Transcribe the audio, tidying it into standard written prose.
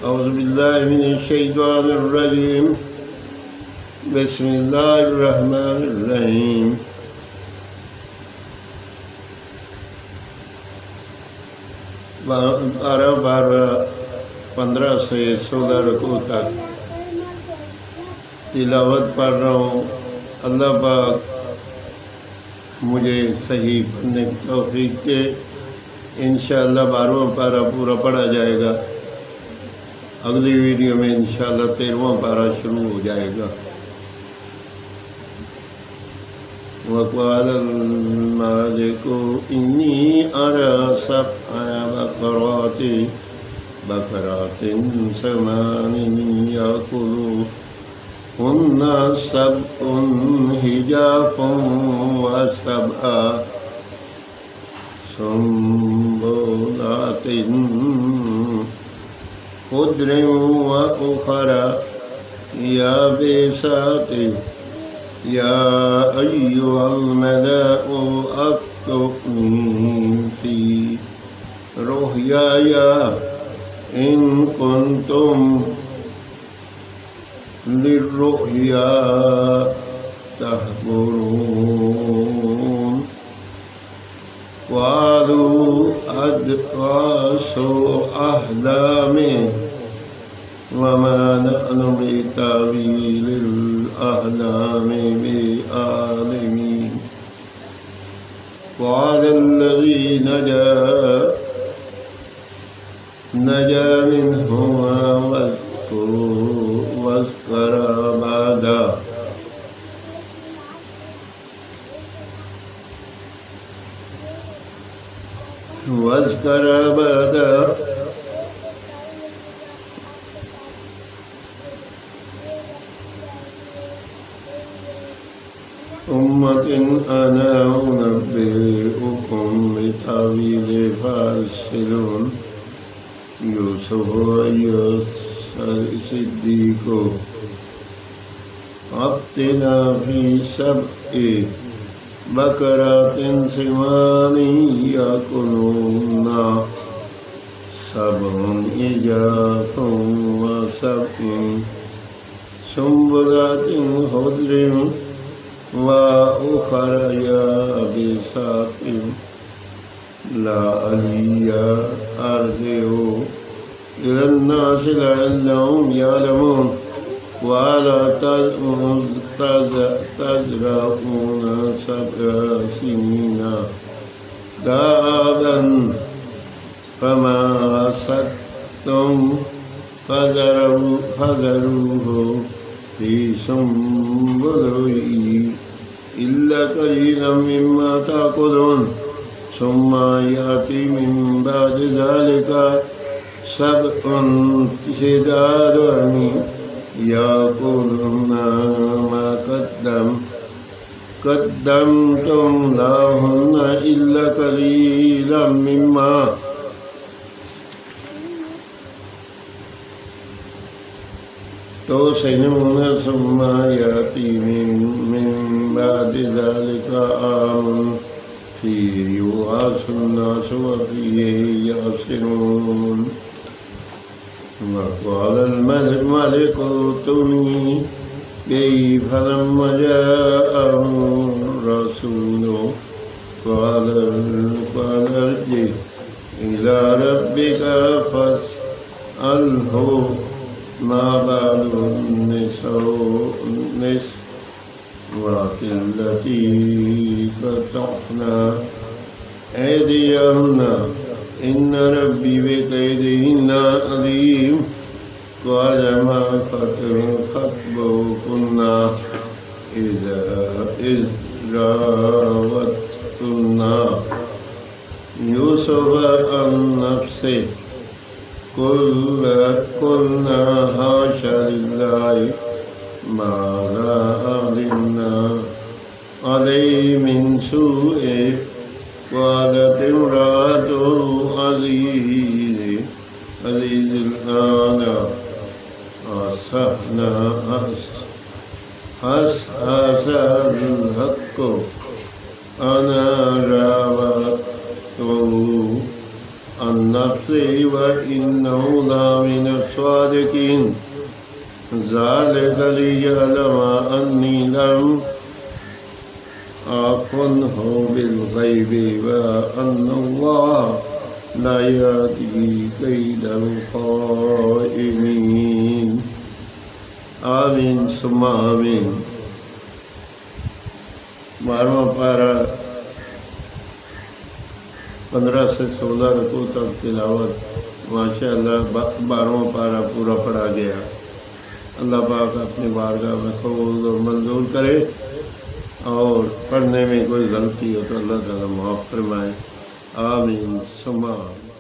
أعوذ بالله من الشيطان الرجيم بسم الله الرحمن الرحيم बारह 15 से 16 रकू तक तिलावत पढ़ रहा हूँ। अल्लाह पाक मुझे सही पढ़ने की तौफीक दे। इंशाअल्लाह 12वां पारा पूरा पढ़ा जाएगा। अगली वीडियो में इंशाअल्लाह 13वां पारा शुरू हो जाएगा। वक़ालल मालिकु इन्नी अरा सबअ बकरातिन समानिन याकुलुहुन्ना सबउन हिजाफुन व सबअ सुंबुलातिन खुद्रिन व उखरा याबिसातिन या अय्युहल मलाउ अफ्तूनी फी रुहयाया इन कुंतुम लिर्रुहया तहबुरून क़ालू अदग़ासु अहलामिन वमा नहनु बितावीलिल अहलामि बिआलिमीन क़ालल्लज़ी नजा मिन्हुमा वज़्कुर अबदा उम्मतिन अना उनब्बिउकुम बितावीलिही फारसिलून यूसुफ सिद्दीक़ो अफ्तिना फी सब'i बकरातिन सिमानी याकुलुन्ना सबउन इजाफुन व सब'इन सुंबुलातिन खुद्रिन व उखरा याबिसातिन लअल्ली अर्जिउ इलन्नासि लअल्लहुम यअलमून वला तज़रऊन सब'a सिनीना दाअबन फमा हसदतुम फज़रूहु फी सुंबुलिही इल्ला कलीलन मिम्मा ताकुलून सुम्मा याति मिन बादि ज़ालिका सबउन शिदादुन याकुलुन्ना मा क़द्दमतुम लहुन्ना इल्ला कलीलन मिम्मा तुहसिनून सुम्मा याति मिन बादि ज़ालिका आमुन फीहि युग़ासु अन्नासु व फीहि यअसिरून वक़ालल मलिकु ऊतूनी बिही फलम्मा जाअहु रसूलु क़ाल इर्जिअ इला रब्बिका फ़स्अल्हु मा बालुन निस्वाति अल्लती क़तअना ऐदियहुन्ना इन्न रब्बी बिकैदिहिन्ना अलीम क़ाल मा ख़त्बुकुन्ना इज़ रावत्तुन्ना यूसुफ़ अन नफ्सिही क़ुल्ना हाशा लिल्लाहि मा अलिमना अलैहि मिन सूइन क़ालत इम्राअतुल अज़ीज़िल आना हसल हक़्क़ु अना रावतुहु अन्नफ्सी व इन्नहु लामिन स्वादिकीन ज़ालिका लियअलमा अन्नी लम आकुन्हु बिल गैबि व अन्नल्लाह ला यहदी कैदल खाइनीन। आमीन सुम्मा आमीन। 12वां पारा 15 से 16 रकू तक तिलावत माशाअल्लाह। 12वां पारा पूरा पढ़ा गया। अल्लाह पाक अपनी बारगाह में कबूल और मंजूर करे, और पढ़ने में कोई गलती हो तो अल्लाह ताला माफ़ फरमाए। आमीन सुम्मा आमीन।